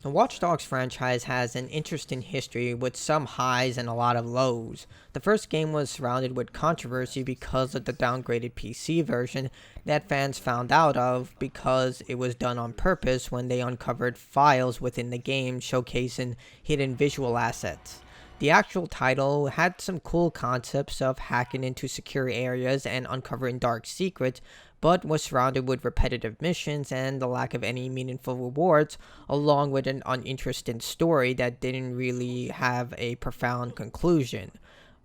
The Watch Dogs franchise has an interesting history with some highs and a lot of lows. The first game was surrounded with controversy because of the downgraded PC version that fans found out of because it was done on purpose when they uncovered files within the game showcasing hidden visual assets. The actual title had some cool concepts of hacking into secure areas and uncovering dark secrets, but was surrounded with repetitive missions and the lack of any meaningful rewards, along with an uninteresting story that didn't really have a profound conclusion.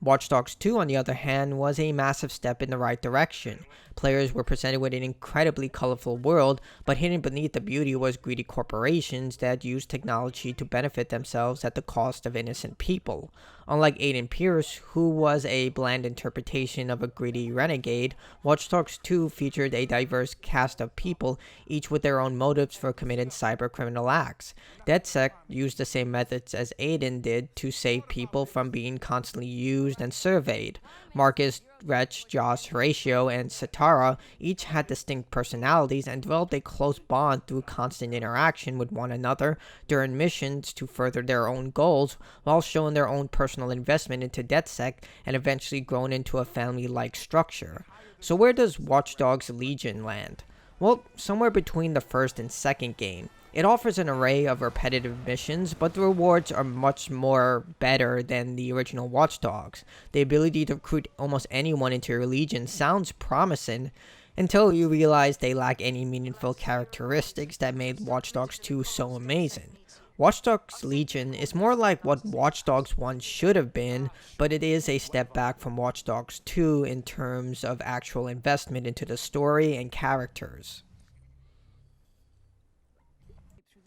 Watch Dogs 2, on the other hand, was a massive step in the right direction. Players were presented with an incredibly colorful world, but hidden beneath the beauty was greedy corporations that used technology to benefit themselves at the cost of innocent people. Unlike Aiden Pierce, who was a bland interpretation of a greedy renegade, Watch Dogs 2 featured a diverse cast of people, each with their own motives for committing cybercriminal acts. DedSec used the same methods as Aiden did to save people from being constantly used and surveyed. Marcus, Wretch, Josh, Horatio, and Satara each had distinct personalities and developed a close bond through constant interaction with one another during missions to further their own goals, while showing their own personal investment into DedSec and eventually grown into a family-like structure. So where does Watch Dogs Legion land? Well, somewhere between the first and second game. It offers an array of repetitive missions, but the rewards are much more better than the original Watch Dogs. The ability to recruit almost anyone into your legion sounds promising, until you realize they lack any meaningful characteristics that made Watch Dogs 2 so amazing. Watch Dogs Legion is more like what Watch Dogs 1 should have been, but it is a step back from Watch Dogs 2 in terms of actual investment into the story and characters.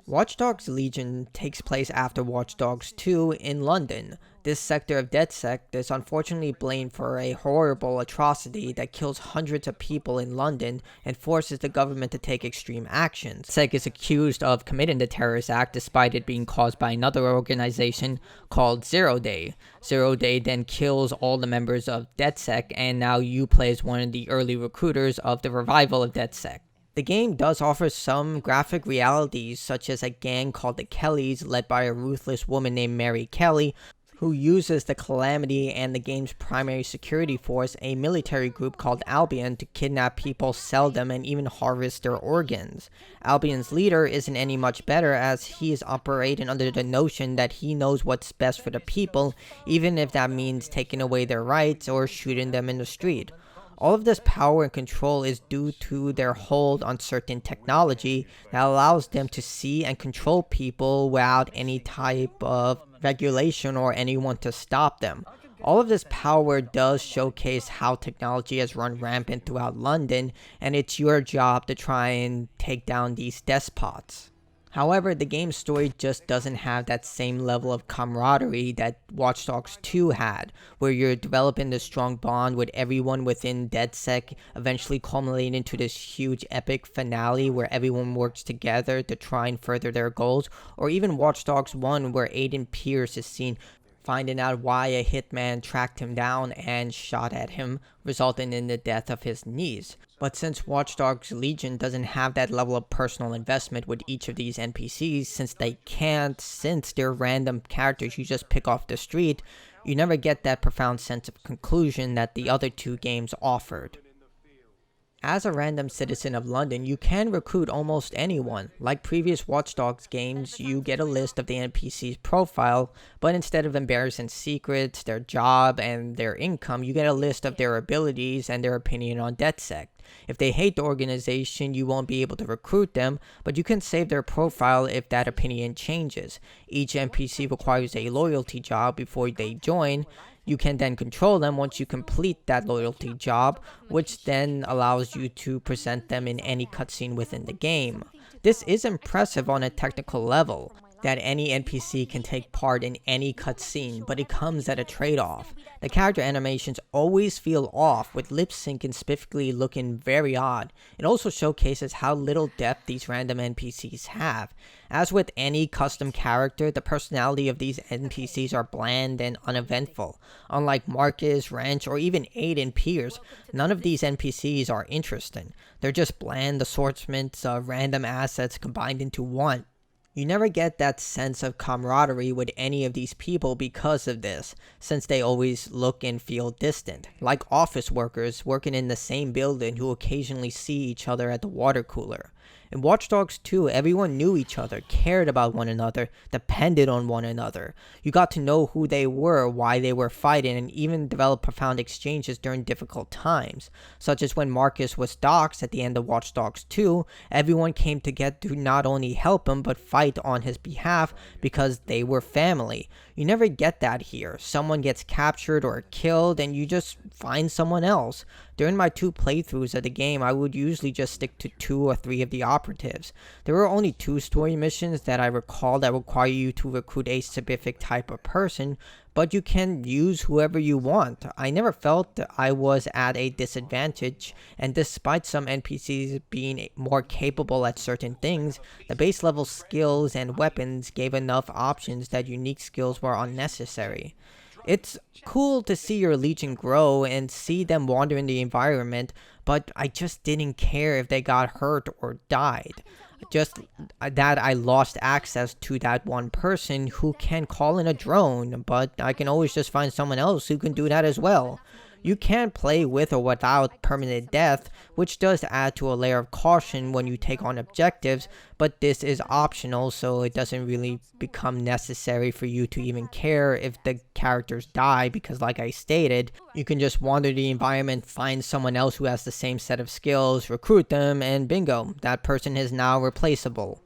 Watch Dogs Legion takes place after Watch Dogs 2 in London. This sector of DedSec is unfortunately blamed for a horrible atrocity that kills hundreds of people in London and forces the government to take extreme actions. DedSec is accused of committing the terrorist act despite it being caused by another organization called Zero Day. Zero Day then kills all the members of DedSec, and now you play as one of the early recruiters of the revival of DedSec. The game does offer some graphic realities, such as a gang called the Kellys, led by a ruthless woman named Mary Kelly, who uses the Calamity and the game's primary security force, a military group called Albion, to kidnap people, sell them, and even harvest their organs. Albion's leader isn't any much better, as he is operating under the notion that he knows what's best for the people, even if that means taking away their rights or shooting them in the street. All of this power and control is due to their hold on certain technology that allows them to see and control people without any type of regulation or anyone to stop them. All of this power does showcase how technology has run rampant throughout London, and it's your job to try and take down these despots. However, the game's story just doesn't have that same level of camaraderie that Watch Dogs 2 had, where you're developing this strong bond with everyone within DedSec, eventually culminating into this huge epic finale where everyone works together to try and further their goals, or even Watch Dogs 1 where Aiden Pierce is seen finding out why a hitman tracked him down and shot at him, resulting in the death of his niece. But since Watch Dogs Legion doesn't have that level of personal investment with each of these NPCs, since they're random characters you just pick off the street, you never get that profound sense of conclusion that the other two games offered. As a random citizen of London, you can recruit almost anyone. Like previous Watch Dogs games, you get a list of the NPC's profile, but instead of embarrassing secrets, their job, and their income, you get a list of their abilities and their opinion on DedSec. If they hate the organization, you won't be able to recruit them, but you can save their profile if that opinion changes. Each NPC requires a loyalty job before they join. You can then control them once you complete that loyalty job, which then allows you to present them in any cutscene within the game. This is impressive on a technical level, that any NPC can take part in any cutscene, but it comes at a trade-off. The character animations always feel off, with lip syncing specifically looking very odd. It also showcases how little depth these random NPCs have. As with any custom character, the personality of these NPCs are bland and uneventful. Unlike Marcus, Wrench, or even Aiden Pierce, none of these NPCs are interesting. They're just bland assortments of random assets combined into one. You never get that sense of camaraderie with any of these people because of this, since they always look and feel distant, like office workers working in the same building who occasionally see each other at the water cooler. In Watch Dogs 2, everyone knew each other, cared about one another, depended on one another. You got to know who they were, why they were fighting, and even develop profound exchanges during difficult times, such as when Marcus was doxxed at the end of Watch Dogs 2. Everyone came together to not only help him, but fight on his behalf because they were family. You never get that here. Someone gets captured or killed, and you just find someone else. During my 2 playthroughs of the game, I would usually just stick to 2 or 3 of the operatives. There were only 2 story missions that I recall that require you to recruit a specific type of person, but you can use whoever you want. I never felt that I was at a disadvantage, and despite some NPCs being more capable at certain things, the base level skills and weapons gave enough options that unique skills were unnecessary. It's cool to see your Legion grow and see them wander in the environment, but I just didn't care if they got hurt or died. Just that I lost access to that one person who can call in a drone, but I can always just find someone else who can do that as well. You can play with or without permanent death, which does add to a layer of caution when you take on objectives, but this is optional, so it doesn't really become necessary for you to even care if the characters die, because like I stated, you can just wander the environment, find someone else who has the same set of skills, recruit them, and bingo, that person is now replaceable.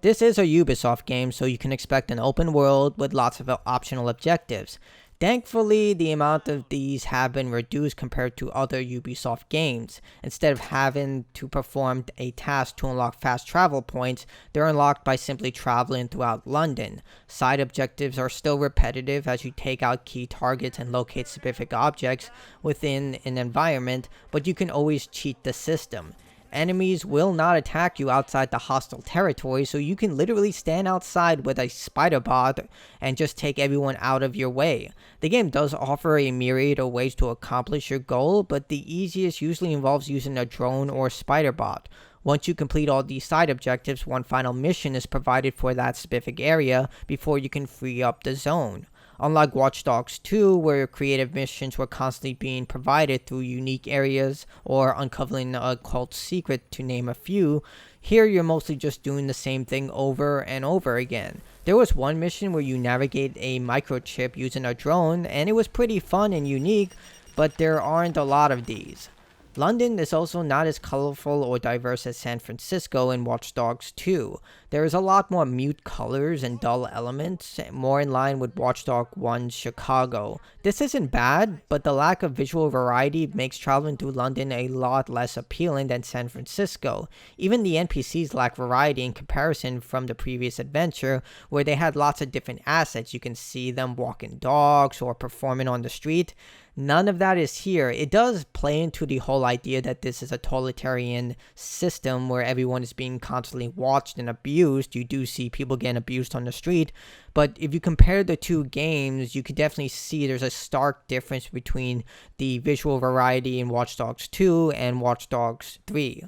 This is a Ubisoft game, so you can expect an open world with lots of optional objectives. Thankfully, the amount of these have been reduced compared to other Ubisoft games. Instead of having to perform a task to unlock fast travel points, they're unlocked by simply traveling throughout London. Side objectives are still repetitive as you take out key targets and locate specific objects within an environment, but you can always cheat the system. Enemies will not attack you outside the hostile territory, so you can literally stand outside with a spider bot and just take everyone out of your way. The game does offer a myriad of ways to accomplish your goal, but the easiest usually involves using a drone or spider bot. Once you complete all these side objectives, one final mission is provided for that specific area before you can free up the zone. Unlike Watch Dogs 2, where creative missions were constantly being provided through unique areas or uncovering a cult secret, to name a few, here you're mostly just doing the same thing over and over again. There was one mission where you navigate a microchip using a drone, and it was pretty fun and unique, but there aren't a lot of these. London is also not as colorful or diverse as San Francisco in Watch Dogs 2. There is a lot more mute colors and dull elements, more in line with Watch Dogs 1's Chicago. This isn't bad, but the lack of visual variety makes traveling through London a lot less appealing than San Francisco. Even the NPCs lack variety in comparison from the previous adventure, where they had lots of different assets. You can see them walking dogs or performing on the street. None of that is here. It does play into the whole idea that this is a totalitarian system where everyone is being constantly watched and abused. You do see people getting abused on the street, but if you compare the 2 games, you can definitely see there's a stark difference between the visual variety in Watch Dogs 2 and Watch Dogs 3.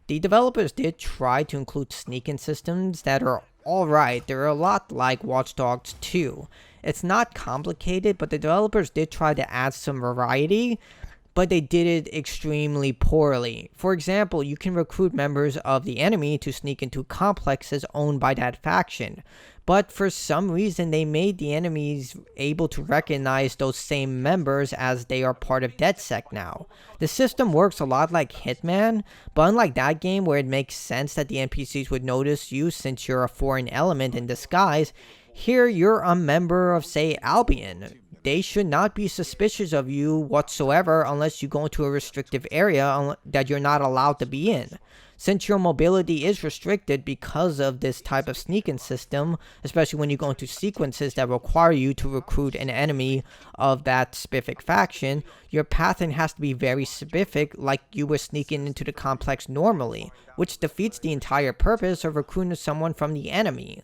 The developers did try to include sneaking systems that are alright. They're a lot like Watch Dogs 2. It's not complicated, but the developers did try to add some variety, but they did it extremely poorly. For example, you can recruit members of the enemy to sneak into complexes owned by that faction, but for some reason they made the enemies able to recognize those same members as they are part of DedSec now. The system works a lot like Hitman, but unlike that game where it makes sense that the NPCs would notice you since you're a foreign element in disguise, here you're a member of, say, Albion. They should not be suspicious of you whatsoever unless you go into a restrictive area that you're not allowed to be in. Since your mobility is restricted because of this type of sneaking system, especially when you go into sequences that require you to recruit an enemy of that specific faction, your pattern has to be very specific, like you were sneaking into the complex normally, which defeats the entire purpose of recruiting someone from the enemy.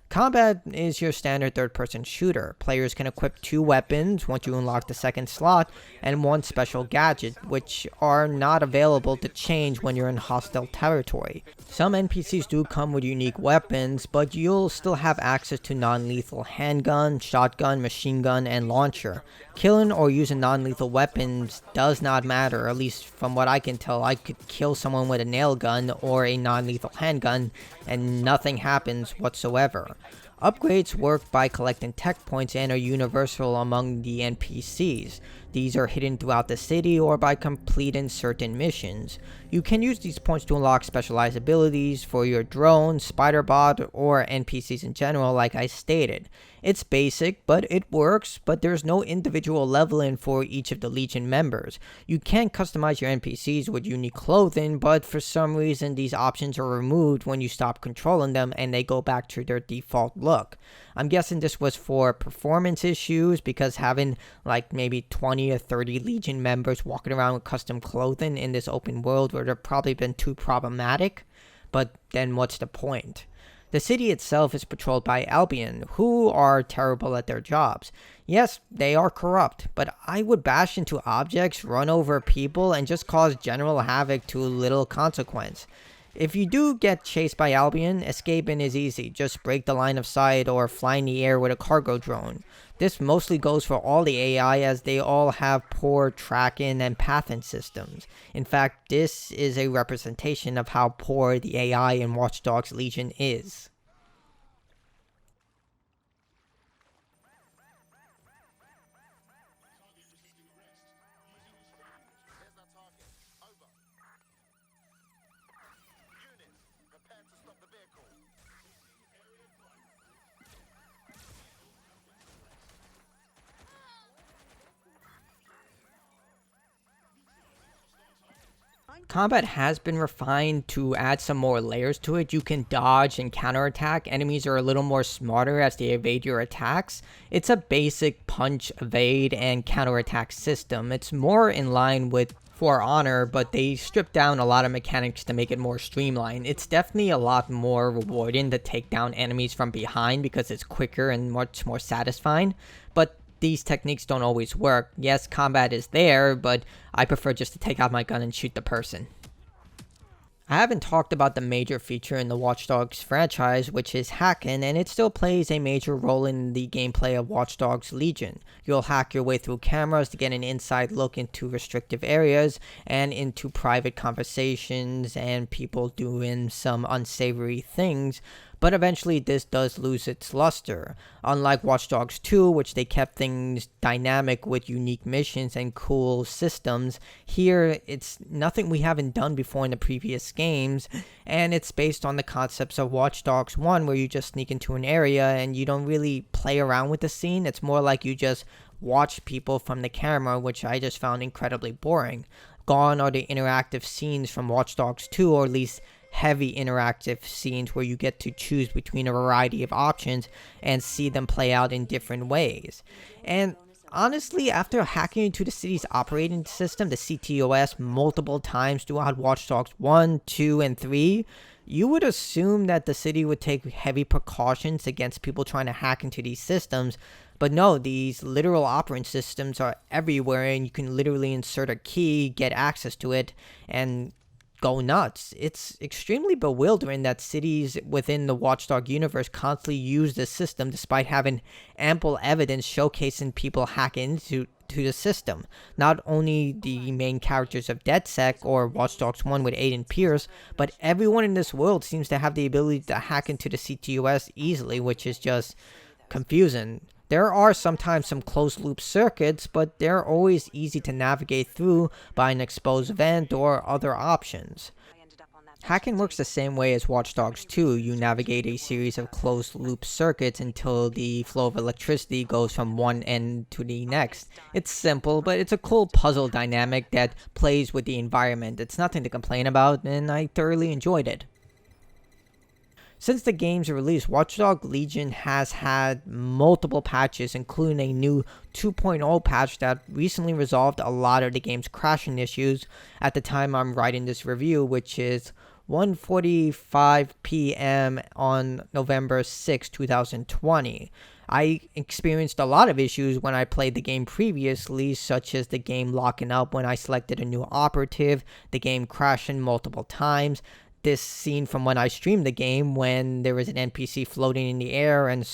Combat is your standard third-person shooter. Players can equip 2 weapons once you unlock the second slot, and 1 special gadget, which are not available to change when you're in hostile territory. Some NPCs do come with unique weapons, but you'll still have access to non-lethal handgun, shotgun, machine gun, and launcher. Killing or using non-lethal weapons does not matter, at least from what I can tell. I could kill someone with a nail gun or a non-lethal handgun, and nothing happens whatsoever. Upgrades work by collecting tech points and are universal among the NPCs. These are hidden throughout the city or by completing certain missions. You can use these points to unlock specialized abilities for your drone, spider bot, or NPCs in general, like I stated. It's basic, but it works, but there's no individual leveling for each of the Legion members. You can customize your NPCs with unique clothing, but for some reason these options are removed when you stop controlling them and they go back to their default look. I'm guessing this was for performance issues, because having like maybe 20 or 30 Legion members walking around with custom clothing in this open world would have probably been too problematic, but then what's the point? The city itself is patrolled by Albion, who are terrible at their jobs. Yes, they are corrupt, but I would bash into objects, run over people, and just cause general havoc to little consequence. If you do get chased by Albion, escaping is easy. Just break the line of sight or fly in the air with a cargo drone. This mostly goes for all the AI, as they all have poor tracking and pathing systems. In fact, this is a representation of how poor the AI in Watchdogs Legion is. Combat has been refined to add some more layers to it. You can dodge and counterattack. Enemies are a little more smarter as they evade your attacks. It's a basic punch, evade, and counterattack system. It's more in line with For Honor, but they stripped down a lot of mechanics to make it more streamlined. It's definitely a lot more rewarding to take down enemies from behind because it's quicker and much more satisfying. But these techniques don't always work. Yes, combat is there, but I prefer just to take out my gun and shoot the person. I haven't talked about the major feature in the Watch Dogs franchise, which is hacking, and it still plays a major role in the gameplay of Watch Dogs Legion. You'll hack your way through cameras to get an inside look into restrictive areas and into private conversations and people doing some unsavory things, but eventually this does lose its luster. Unlike Watch Dogs 2, which they kept things dynamic with unique missions and cool systems, here it's nothing we haven't done before in the previous games, and it's based on the concepts of Watch Dogs 1, where you just sneak into an area and you don't really play around with the scene. It's more like you just watch people from the camera, which I just found incredibly boring. Gone are the interactive scenes from Watch Dogs 2, or at least heavy interactive scenes where you get to choose between a variety of options and see them play out in different ways. And honestly, after hacking into the city's operating system, the CTOS, multiple times throughout Watch Dogs 1, 2, and 3, you would assume that the city would take heavy precautions against people trying to hack into these systems. But no, these literal operating systems are everywhere, and you can literally insert a key, get access to it, and go nuts. It's extremely bewildering that cities within the Watchdog universe constantly use this system despite having ample evidence showcasing people hacking into the system. Not only the main characters of DedSec or Watch Dogs 1 with Aiden Pierce, but everyone in this world seems to have the ability to hack into the CTOS easily, which is just confusing. There are sometimes some closed-loop circuits, but they're always easy to navigate through by an exposed vent or other options. Hacking works the same way as Watch Dogs 2. You navigate a series of closed-loop circuits until the flow of electricity goes from one end to the next. It's simple, but it's a cool puzzle dynamic that plays with the environment. It's nothing to complain about, and I thoroughly enjoyed it. Since the game's release, Watch Dogs Legion has had multiple patches, including a new 2.0 patch that recently resolved a lot of the game's crashing issues at the time I'm writing this review, which is 1:45 p.m. on November 6, 2020. I experienced a lot of issues when I played the game previously, such as the game locking up when I selected a new operative, the game crashing multiple times, this scene from when I streamed the game when there was an NPC floating in the air and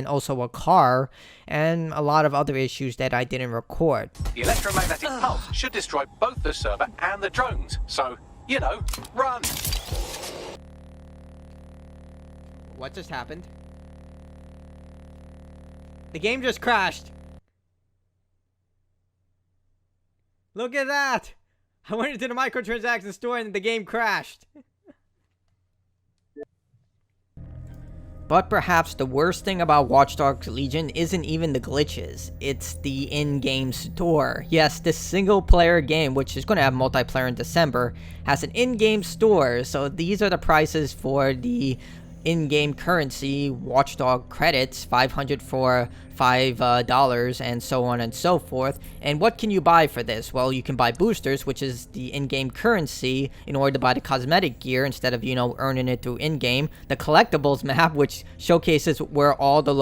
also a car, and a lot of other issues that I didn't record. The electromagnetic pulse should destroy both the server and the drones, so, you know, run! What just happened? The game just crashed. Look at that! I went into the microtransaction store and the game crashed. But perhaps the worst thing about Watchdogs Legion isn't even the glitches, it's the in-game store. Yes, this single-player game, which is going to have multiplayer in December, has an in-game store, so these are the prices for the in-game currency, Watchdog credits, 500 for $5, and so on and so forth. And what can you buy for this? Well, you can buy boosters, which is the in-game currency, in order to buy the cosmetic gear instead of, earning it through in-game. The collectibles map, which showcases where all the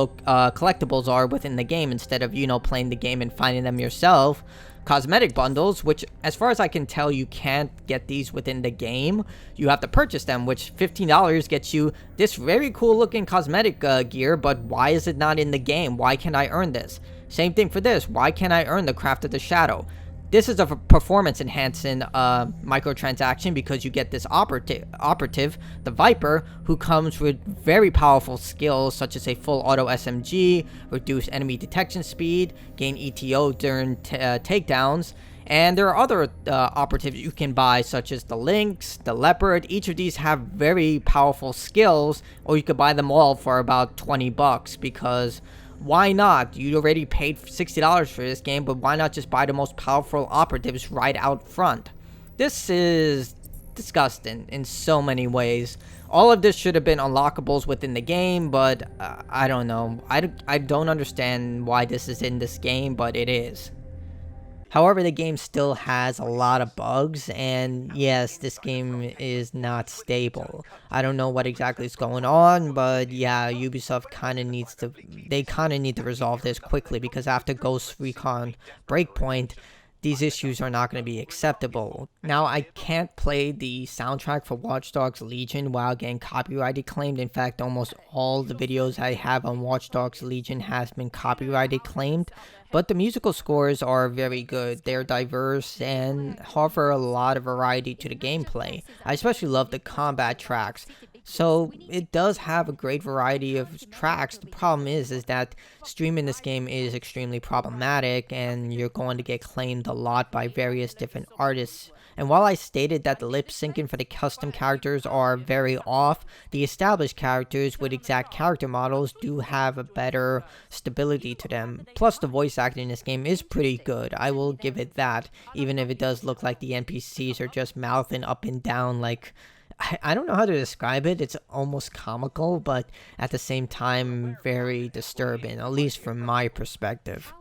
collectibles are within the game instead of, playing the game and finding them yourself. Cosmetic bundles, which as far as I can tell, you can't get these within the game. You have to purchase them, which $15 gets you this very cool looking cosmetic gear, but why is it not in the game? Why can't I earn this? Same thing for this. Why can't I earn the Craft of the Shadow? This is a performance enhancing microtransaction because you get this operative, the Viper, who comes with very powerful skills such as a full auto SMG, reduce enemy detection speed, gain ETO during takedowns, and there are other operatives you can buy such as the Lynx, the Leopard. Each of these have very powerful skills, or you could buy them all for about $20 because why not? You already paid $60 for this game, but why not just buy the most powerful operatives right out front? This is disgusting in so many ways. All of this should have been unlockables within the game, but I don't know. I don't understand why this is in this game, but it is. However, the game still has a lot of bugs, and yes, this game is not stable. I don't know what exactly is going on, but yeah, Ubisoft need to resolve this quickly, because after Ghost Recon Breakpoint, these issues are not going to be acceptable. Now, I can't play the soundtrack for Watch Dogs Legion while getting copyrighted claimed. In fact, almost all the videos I have on Watch Dogs Legion has been copyrighted claimed. But the musical scores are very good. They're diverse and offer a lot of variety to the gameplay. I especially love the combat tracks. So it does have a great variety of tracks. The problem is that streaming this game is extremely problematic, and you're going to get claimed a lot by various different artists. And while I stated that the lip syncing for the custom characters are very off, the established characters with exact character models do have a better stability to them. Plus, the voice acting in this game is pretty good. I will give it that, even if it does look like the NPCs are just mouthing up and down like, I don't know how to describe it. It's almost comical, but at the same time very disturbing, at least from my perspective.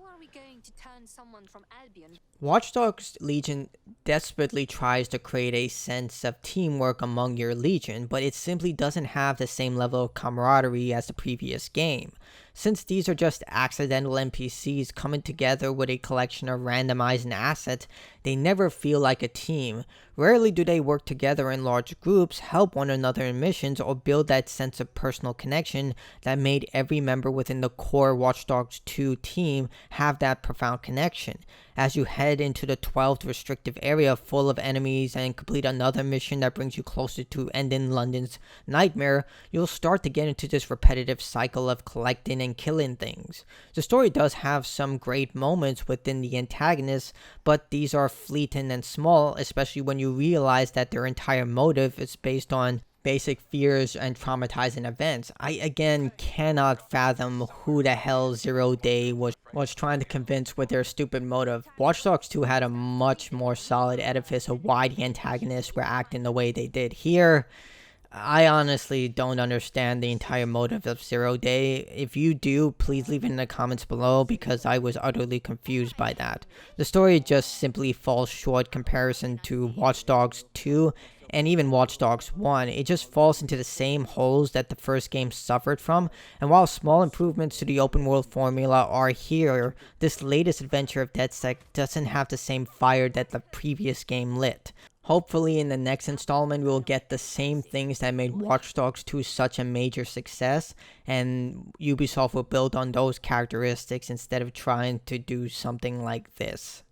Watch Dogs Legion desperately tries to create a sense of teamwork among your legion, but it simply doesn't have the same level of camaraderie as the previous game. Since these are just accidental NPCs coming together with a collection of randomizing assets, they never feel like a team. Rarely do they work together in large groups, help one another in missions, or build that sense of personal connection that made every member within the core Watch Dogs 2 team have that profound connection. As you head into the 12th restrictive area full of enemies and complete another mission that brings you closer to ending London's nightmare, you'll start to get into this repetitive cycle of collecting and killing things. The story does have some great moments within the antagonists, but these are fleeting and small, especially when you realize that their entire motive is based on basic fears and traumatizing events. I again cannot fathom who the hell Zero Day was trying to convince with their stupid motive. Watch Dogs 2 had a much more solid edifice of why the antagonists were acting the way they did. Here, I honestly don't understand the entire motive of Zero Day. If you do, please leave it in the comments below, because I was utterly confused by that. The story just simply falls short comparison to Watch Dogs 2, and even Watch Dogs 1, it just falls into the same holes that the first game suffered from, and while small improvements to the open world formula are here, this latest adventure of DedSec doesn't have the same fire that the previous game lit. Hopefully in the next installment we'll get the same things that made Watch Dogs 2 such a major success, and Ubisoft will build on those characteristics instead of trying to do something like this.